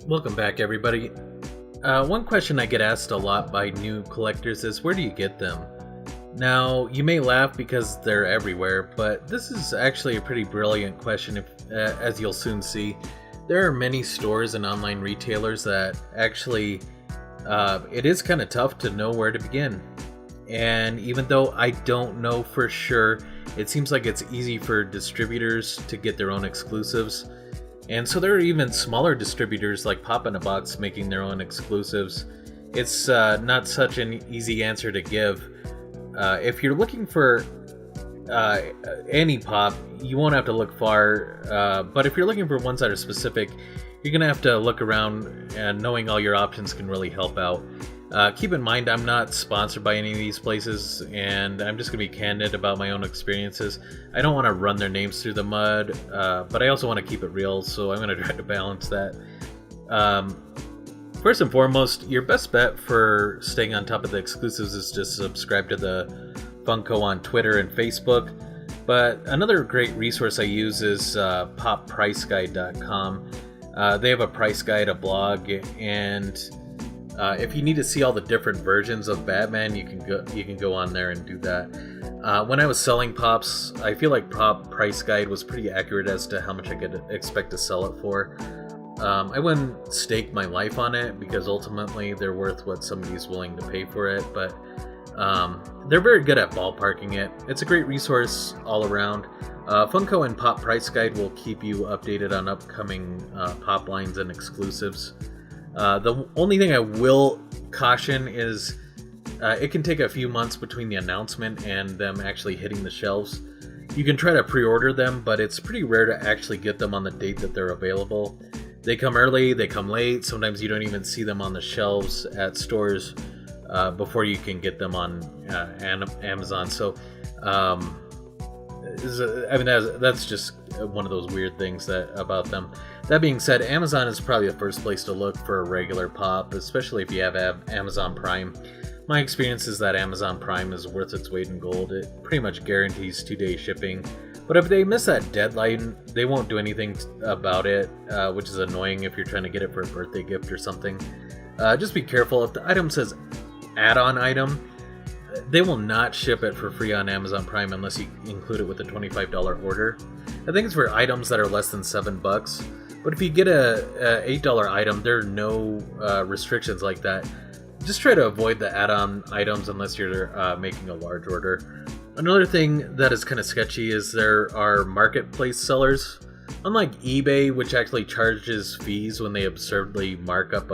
Welcome back, everybody. One question I get asked a lot by new collectors is, where do you get them? Now, you may laugh because they're everywhere, but this is actually a pretty brilliant question, as you'll soon see. There are many stores and online retailers that actually, it is kind of tough to know where to begin. And even though I don't know for sure, it seems like it's easy for distributors to get their own exclusives. And so there are even smaller distributors like Pop in a Box making their own exclusives. It's not such an easy answer to give. If you're looking for any pop, you won't have to look far. But if you're looking for ones that are specific, you're going to have to look around, and knowing all your options can really help out. Keep in mind, I'm not sponsored by any of these places, and I'm just going to be candid about my own experiences. I don't want to run their names through the mud, but I also want to keep it real, so I'm going to try to balance that. First and foremost, your best bet for staying on top of the exclusives is to subscribe to the Funko on Twitter and Facebook. But another great resource I use is poppriceguide.com. They have a price guide, a blog, and if you need to see all the different versions of Batman, you can go on there and do that. When I was selling pops, I feel like Pop Price Guide was pretty accurate as to how much I could expect to sell it for. I wouldn't stake my life on it because ultimately they're worth what somebody's willing to pay for it, but they're very good at ballparking it. It's a great resource all around. Funko and Pop Price Guide will keep you updated on upcoming pop lines and exclusives. The only thing I will caution is it can take a few months between the announcement and them actually hitting the shelves. You can try to pre-order them, but it's pretty rare to actually get them on the date that they're available. They come early, they come late. Sometimes you don't even see them on the shelves at stores before you can get them on Amazon. So, that's just one of those weird things about them. That being said, Amazon is probably the first place to look for a regular pop, especially if you have Amazon Prime. My experience is that Amazon Prime is worth its weight in gold. It pretty much guarantees 2-day shipping. But if they miss that deadline, they won't do anything about it, which is annoying if you're trying to get it for a birthday gift or something. Just be careful. If the item says add-on item, they will not ship it for free on Amazon Prime unless you include it with a $25 order. I think it's for items that are less than $7. But if you get a $8 item, there are no restrictions like that. Just try to avoid the add-on items unless you're making a large order. Another thing that is kind of sketchy is there are marketplace sellers. Unlike eBay, which actually charges fees when they absurdly mark up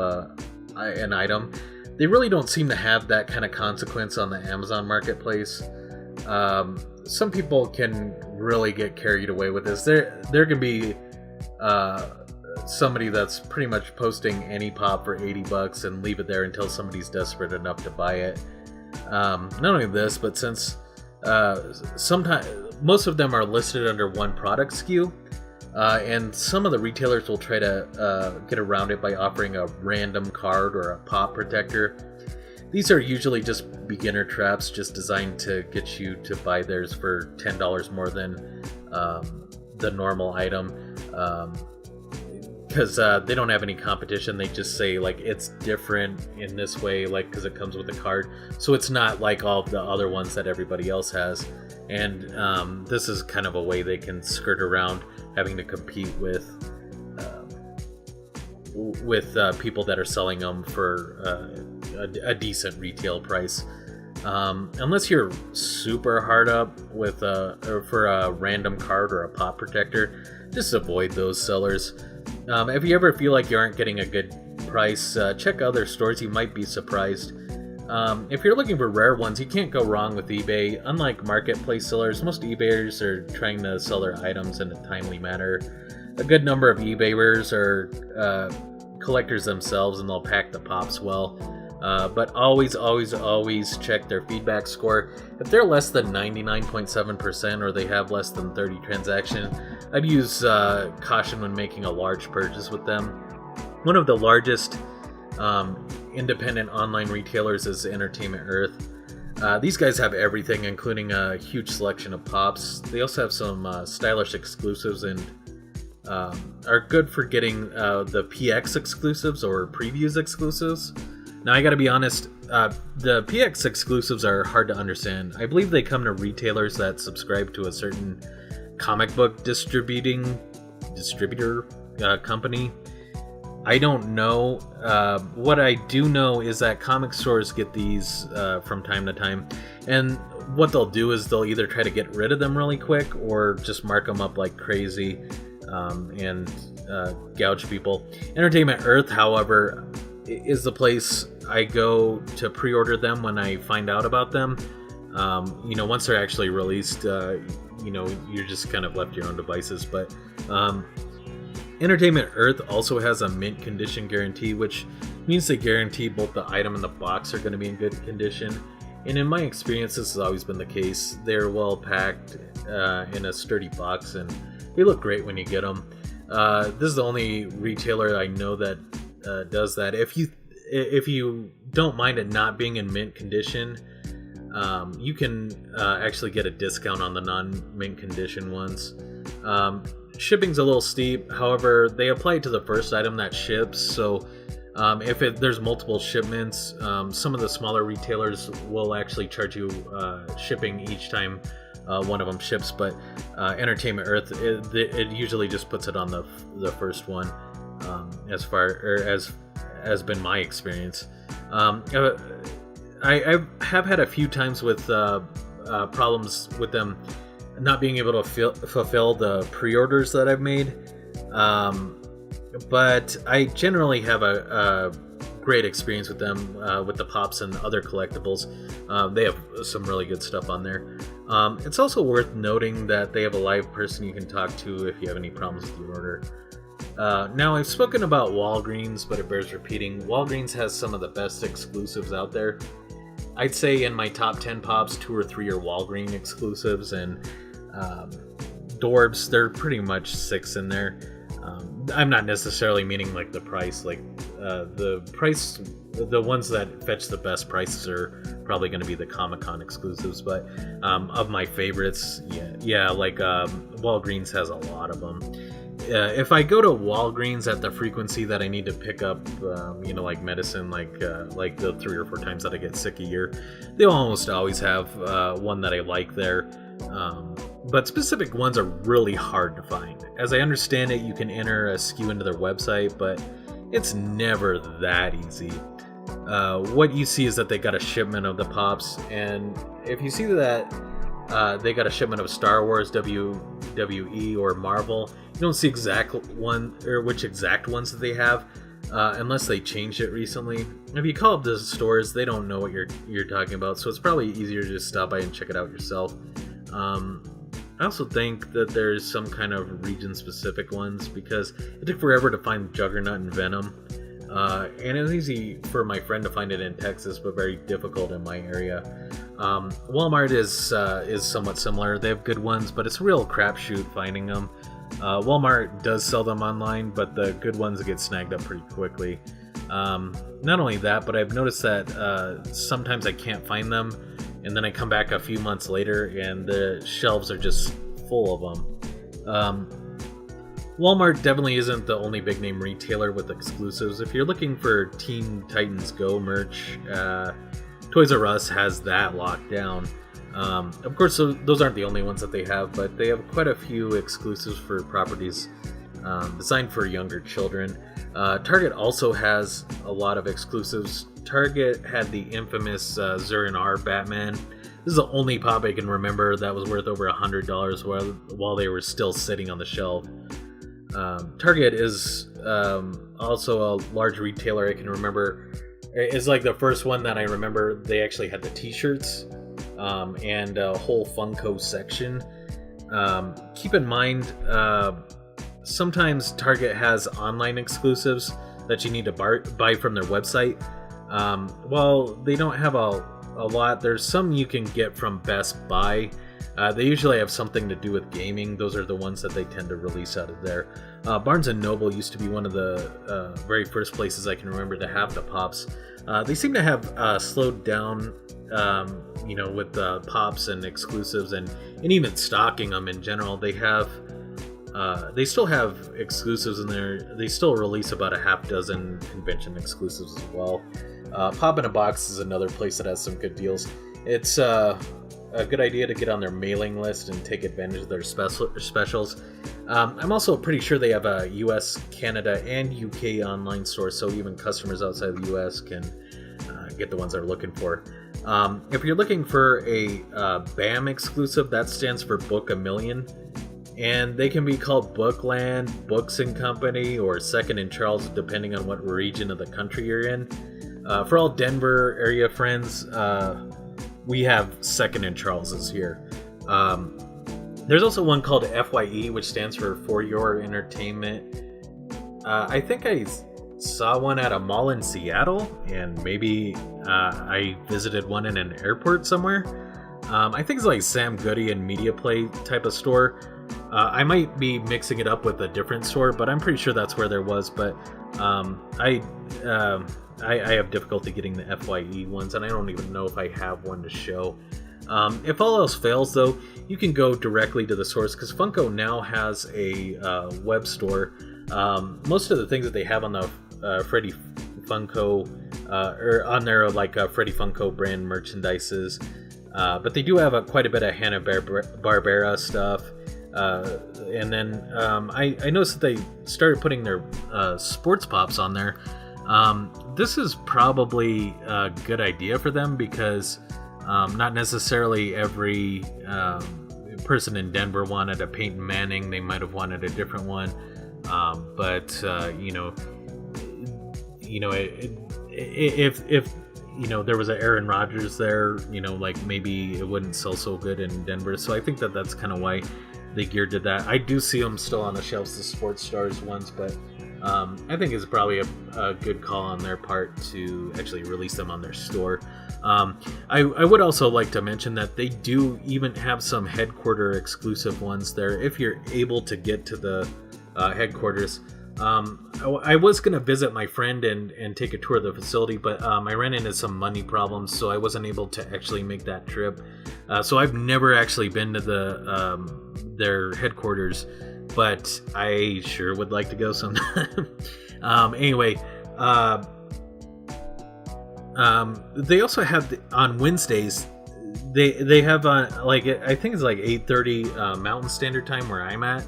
an item, they really don't seem to have that kind of consequence on the Amazon marketplace. Some people can really get carried away with this. There can be somebody that's pretty much posting any pop for $80 and leave it there until somebody's desperate enough to buy it. Not only this, but since sometimes most of them are listed under one product SKU, and some of the retailers will try to get around it by offering a random card or a pop protector. These are usually just beginner traps, just designed to get you to buy theirs for $10 more than the normal item, because they don't have any competition. They just say like it's different in this way, like because it comes with a card, so it's not like all the other ones that everybody else has. And this is kind of a way they can skirt around having to compete with people that are selling them for a decent retail price. Unless you're super hard up with for a random card or a pop protector, just avoid those sellers. If you ever feel like you aren't getting a good price, check other stores. You might be surprised. If you're looking for rare ones, you can't go wrong with eBay. Unlike marketplace sellers, most eBayers are trying to sell their items in a timely manner. A good number of eBayers are collectors themselves, and they'll pack the pops well. But always check their feedback score. If they're less than 99.7% or they have less than 30 transactions, I'd use caution when making a large purchase with them. One of the largest independent online retailers is Entertainment Earth. These guys have everything, including a huge selection of pops. They also have some stylish exclusives and are good for getting the PX exclusives or previews exclusives. Now, I gotta be honest, the PX exclusives are hard to understand. I believe they come to retailers that subscribe to a certain comic book distributor company. I don't know. What I do know is that comic stores get these from time to time, and what they'll do is they'll either try to get rid of them really quick or just mark them up like crazy and gouge people. Entertainment Earth, however, is the place I go to pre-order them when I find out about them. Once they're actually released, you're just kind of left to your own devices. But Entertainment Earth also has a mint condition guarantee, which means they guarantee both the item and the box are going to be in good condition. And in my experience, this has always been the case. They're well packed in a sturdy box, and they look great when you get them. This is the only retailer I know that does that. If you don't mind it not being in mint condition, you can actually get a discount on the non-mint condition ones. Shipping's a little steep, however, they apply it to the first item that ships, so if there's multiple shipments, some of the smaller retailers will actually charge you shipping each time one of them ships, but Entertainment Earth, it usually just puts it on the first one, as been my experience. I have had a few times with problems with them not being able to fulfill the pre-orders that I've made, but I generally have a great experience with them with the pops and other collectibles. They have some really good stuff on there. It's also worth noting that they have a live person you can talk to if you have any problems with your order. Now, I've spoken about Walgreens, but it bears repeating. Walgreens has some of the best exclusives out there. I'd say in my top 10 pops, 2 or 3 are Walgreens exclusives, and Dorbs, they're pretty much 6 in there. I'm not necessarily meaning like the price, like the ones that fetch the best prices are probably going to be the Comic-Con exclusives, but of my favorites, like Walgreens has a lot of them. If I go to Walgreens at the frequency that I need to pick up, like medicine, like the 3 or 4 times that I get sick a year, they'll almost always have one that I like there. But specific ones are really hard to find. As I understand it, you can enter a SKU into their website, but it's never that easy. What you see is that they got a shipment of the pops, and if you see that they got a shipment of Star Wars, WWE, or Marvel, you don't see which exact ones that they have, unless they changed it recently. If you call up the stores, they don't know what you're talking about, so it's probably easier to just stop by and check it out yourself. I also think that there's some kind of region-specific ones, because it took forever to find Juggernaut and Venom, and it was easy for my friend to find it in Texas, but very difficult in my area. Walmart is somewhat similar. They have good ones, but it's a real crapshoot finding them. Walmart does sell them online, but the good ones get snagged up pretty quickly. Not only that, but I've noticed that sometimes I can't find them, and then I come back a few months later and the shelves are just full of them. Walmart definitely isn't the only big name retailer with exclusives. If you're looking for Teen Titans Go merch, Toys R Us has that locked down. Of course, those aren't the only ones that they have, but they have quite a few exclusives for properties designed for younger children. Target also has a lot of exclusives. Target had the infamous Zur-En-Arrh Batman. This is the only pop I can remember that was worth over $100 while they were still sitting on the shelf. Target is also a large retailer I can remember. It's like the first one that I remember. They actually had the t-shirts and a whole Funko section. Keep in mind, sometimes Target has online exclusives that you need to buy from their website. While they don't have a lot, there's some you can get from Best Buy. They usually have something to do with gaming. Those are the ones that they tend to release out of there. Barnes & Noble used to be one of the very first places I can remember to have the pops. They seem to have slowed down, with the pops and exclusives and even stocking them in general. They have They still have exclusives in there. They still release about a half dozen convention exclusives as well. Pop in a Box is another place that has some good deals. It's a good idea to get on their mailing list and take advantage of their specials. I'm also pretty sure they have a US, Canada, and UK online store, so even customers outside the US can get the ones they're looking for. If you're looking for a BAM exclusive, that stands for Book a Million, and they can be called Bookland, Books and Company, or Second and Charles, depending on what region of the country you're in. For all Denver area friends, we have Second and Charles's here. There's also one called FYE, which stands for Your Entertainment. I think I saw one at a mall in Seattle, and maybe I visited one in an airport somewhere. I think it's like Sam Goody and Media Play type of store. I might be mixing it up with a different store, but I'm pretty sure that's where there was. But I have difficulty getting the FYE ones, and I don't even know if I have one to show. If all else fails, though, you can go directly to the source, because Funko now has a web store. Most of the things that they have on the Freddy Funko, or on their Freddy Funko brand merchandises, but they do have quite a bit of Hanna-Barbera stuff. And then I noticed that they started putting their sports pops on there. This is probably a good idea for them, because not necessarily every person in Denver wanted a Peyton Manning. They might have wanted a different one, but if there was an Aaron Rodgers there, maybe it wouldn't sell so good in Denver. So I think that's kind of why they geared to that. I do see them still on the shelves, the Sports Stars ones, but I think it's probably a good call on their part to actually release them on their store. I would also like to mention that they do even have some headquarter exclusive ones there, if you're able to get to the headquarters. I was going to visit my friend and take a tour of the facility, but I ran into some money problems, so I wasn't able to actually make that trip. So I've never actually been to their headquarters, but I sure would like to go sometime. Anyway, they also have on Wednesdays. They have I think it's like 8:30 Mountain Standard Time where I'm at.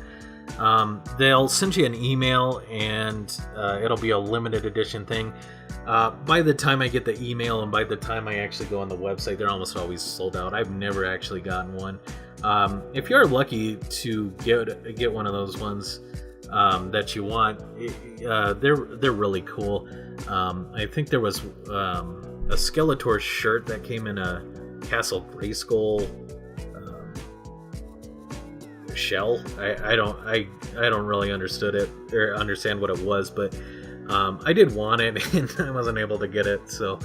They'll send you an email, and it'll be a limited edition thing. By the time I get the email and by the time I actually go on the website, they're almost always sold out. I've never actually gotten one. If you're lucky to get one of those ones that you want, they're really cool. I think there was a Skeletor shirt that came in a Castle Grayskull shell. I don't really understand what it was, but I did want it, and I wasn't able to get it, so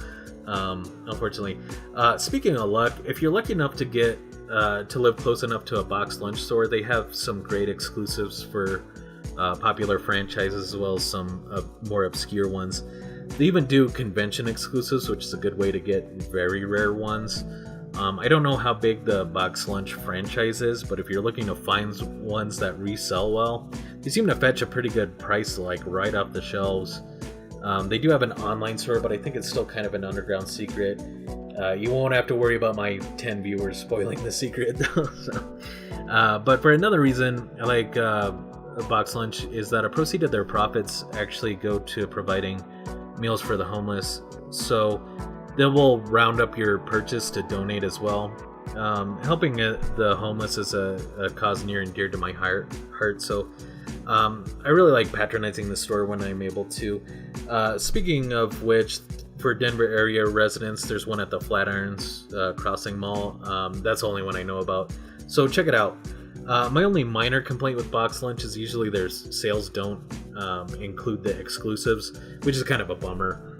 unfortunately. Speaking of luck, if you're lucky enough to get to live close enough to a box lunch store, they have some great exclusives for popular franchises, as well as some more obscure ones. They even do convention exclusives, which is a good way to get very rare ones. I don't know how big the Box Lunch franchise is, but if you're looking to find ones that resell well, they seem to fetch a pretty good price, right off the shelves. They do have an online store, but I think it's still kind of an underground secret. You won't have to worry about my 10 viewers spoiling the secret, though. So. But for another reason, I like Box Lunch, is that a proceed of their profits actually go to providing meals for the homeless. So they will round up your purchase to donate as well. Helping the homeless is a cause near and dear to my heart. So I really like patronizing the store when I'm able to. Speaking of which, for Denver area residents, there's one at the Flatirons Crossing Mall. That's the only one I know about. So check it out. My only minor complaint with Box Lunch is usually their sales don't include the exclusives, which is kind of a bummer.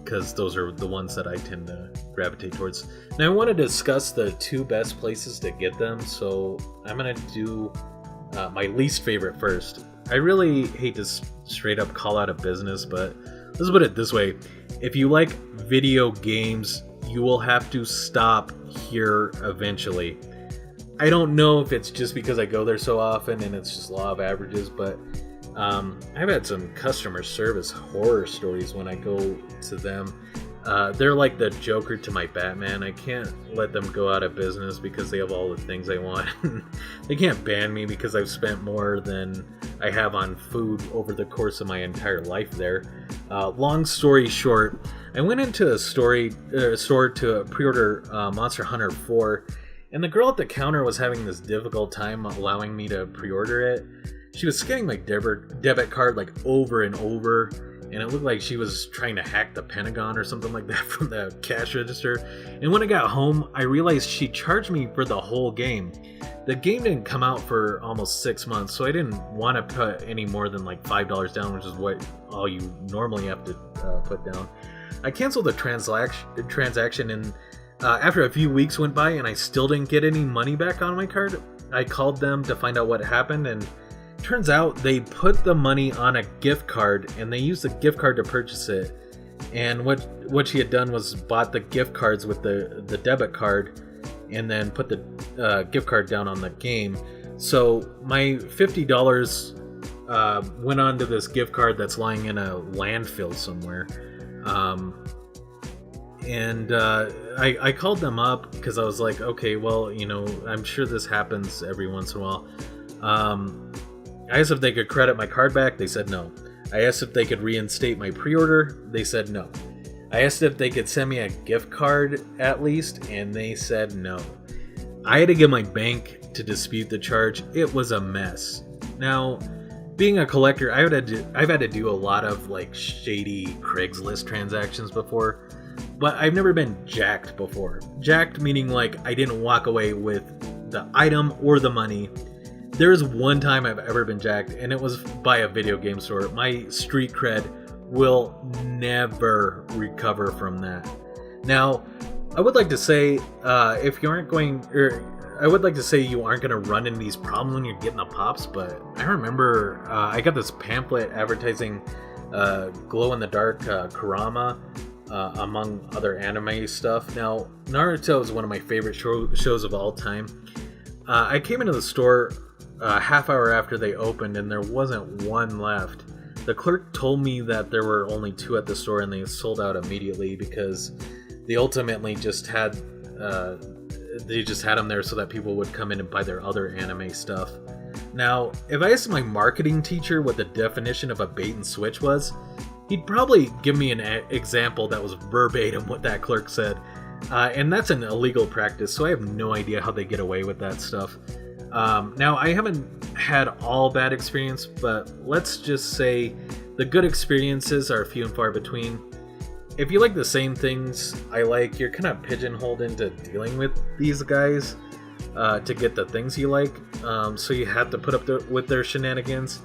Because those are the ones that I tend to gravitate towards. Now I want to discuss the two best places to get them, so I'm going to do my least favorite first. I really hate to straight up call out a business, but let's put it this way. If you like video games, you will have to stop here eventually. I don't know if it's just because I go there so often and it's just law of averages, but I've had some customer service horror stories when I go to them. They're like the Joker to my Batman. I can't let them go out of business because they have all the things I want. They can't ban me because I've spent more than I have on food over the course of my entire life there. Long story short, I went into a store to pre-order Monster Hunter 4, and the girl at the counter was having this difficult time allowing me to pre-order it. She was scanning my debit card like over and over, and it looked like she was trying to hack the Pentagon or something like that from the cash register. And when I got home, I realized she charged me for the whole game. The game didn't come out for almost 6 months, so I didn't want to put any more than like $5 down, which is what all you normally have to put down. I canceled the transaction, and after a few weeks went by and I still didn't get any money back on my card, I called them to find out what happened, and turns out they put the money on a gift card and they used the gift card to purchase it. And what she had done was bought the gift cards with the debit card and then put the gift card down on the game. So my $50 went onto this gift card that's lying in a landfill somewhere. I called them up because I was like, okay, well, you know, I'm sure this happens every once in a while. I asked if they could credit my card back. They said no. I asked if they could reinstate my pre-order. They said no. I asked if they could send me a gift card at least, and they said no. I had to get my bank to dispute the charge. It was a mess. Now, being a collector, I've had to do a lot of like shady Craigslist transactions before, but I've never been jacked before. Jacked meaning like I didn't walk away with the item or the money. There's one time I've ever been jacked, and it was by a video game store. My street cred will never recover from that. Now, I would like to say if you aren't going, or I would like to say you aren't going to run into these problems when you're getting the pops, but I remember I got this pamphlet advertising glow-in-the-dark Kurama, among other anime stuff. Now, Naruto is one of my favorite shows of all time. I came into the store half hour after they opened, and there wasn't one left. The clerk told me that there were only 2 at the store, and they sold out immediately because they ultimately just had them there so that people would come in and buy their other anime stuff. Now, if I asked my marketing teacher what the definition of a bait and switch was, he'd probably give me an example that was verbatim what that clerk said. And that's an illegal practice, so I have no idea how they get away with that stuff. Now, I haven't had all bad experience, but let's just say the good experiences are few and far between. If you like the same things I like, you're kind of pigeonholed into dealing with these guys to get the things you like, so you have to put up with their shenanigans.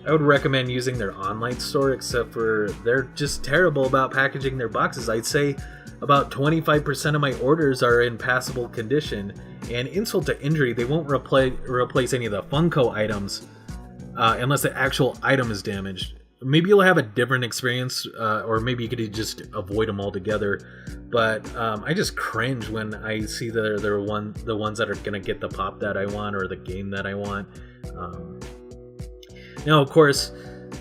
I would recommend using their online store, except for they're just terrible about packaging their boxes. I'd say about 25% of my orders are in passable condition, and insult to injury, they won't replace any of the Funko items unless the actual item is damaged. Maybe you'll have a different experience, or maybe you could just avoid them altogether. But I just cringe when I see that they're the ones that are going to get the pop that I want or the game that I want. Now, of course,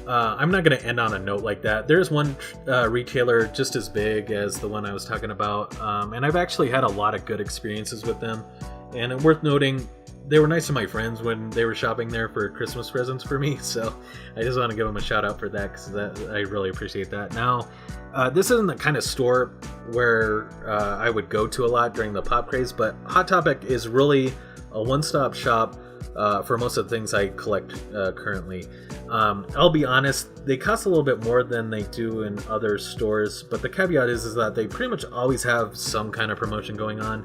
I'm not going to end on a note like that. There's one retailer just as big as the one I was talking about, and I've actually had a lot of good experiences with them. And worth noting, they were nice to my friends when they were shopping there for Christmas presents for me, so I just want to give them a shout out for that because I really appreciate that. Now, this isn't the kind of store where I would go to a lot during the pop craze, but Hot Topic is really a one-stop shop for most of the things I collect currently. I'll be honest, they cost a little bit more than they do in other stores, but the caveat is that they pretty much always have some kind of promotion going on.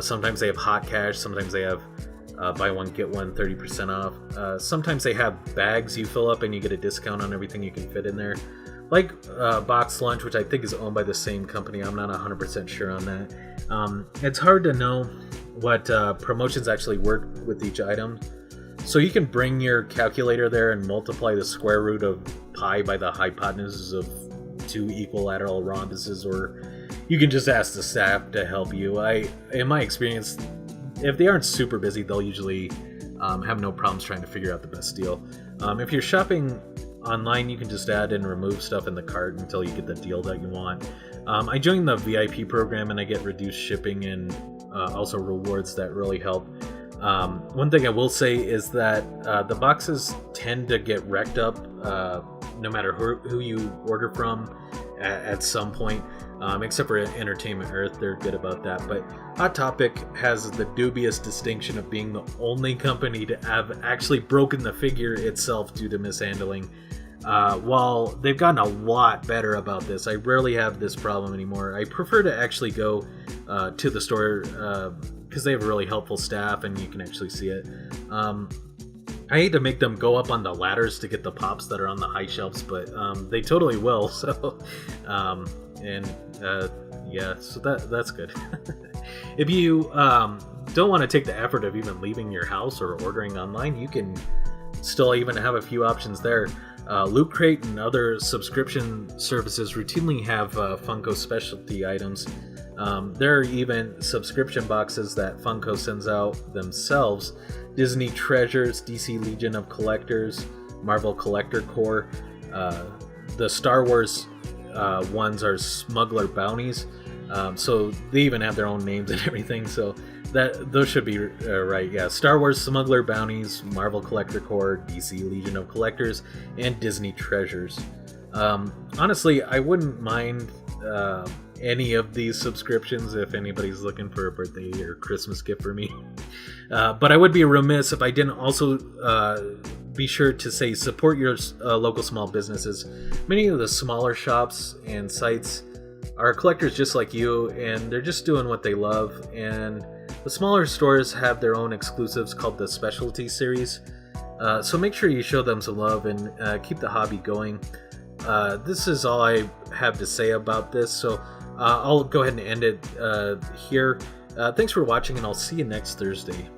Sometimes they have hot cash, sometimes they have buy one get one 30% off. Sometimes they have bags you fill up and you get a discount on everything you can fit in there, like Box Lunch, which I think is owned by the same company. I'm not 100% sure on that. It's hard to know what promotions actually work with each item, so you can bring your calculator there and multiply the square root of pi by the hypotenuse of 2 equilateral rhombuses, or you can just ask the staff to help you. In my experience, if they aren't super busy, they'll usually have no problems trying to figure out the best deal. If you're shopping online, you can just add and remove stuff in the cart until you get the deal that you want. I joined the VIP program and I get reduced shipping and also rewards that really help. One thing I will say is that the boxes tend to get wrecked up no matter who you order from at some point, except for Entertainment Earth. They're good about that. But Hot Topic has the dubious distinction of being the only company to have actually broken the figure itself due to mishandling. While they've gotten a lot better about this, I rarely have this problem anymore. I prefer to actually go to the store because they have a really helpful staff and you can actually see it. I hate to make them go up on the ladders to get the pops that are on the high shelves, but they totally will. So, yeah, so that's good. If you don't want to take the effort of even leaving your house or ordering online, you can still even have a few options there. Loot Crate and other subscription services routinely have Funko specialty items. There are even subscription boxes that Funko sends out themselves. Disney Treasures, DC Legion of Collectors, Marvel Collector Corps. The Star Wars ones are Smuggler Bounties. So they even have their own names and everything. So those should be right. Yeah, Star Wars Smuggler Bounties, Marvel Collector Corps, DC Legion of Collectors, and Disney Treasures. Honestly, I wouldn't mind any of these subscriptions if anybody's looking for a birthday or Christmas gift for me. But I would be remiss if I didn't also be sure to say support your local small businesses. Many of the smaller shops and sites are collectors just like you, and they're just doing what they love. And the smaller stores have their own exclusives called the Specialty Series. So make sure you show them some love and keep the hobby going. This is all I have to say about this, so I'll go ahead and end it here. Thanks for watching, and I'll see you next Thursday.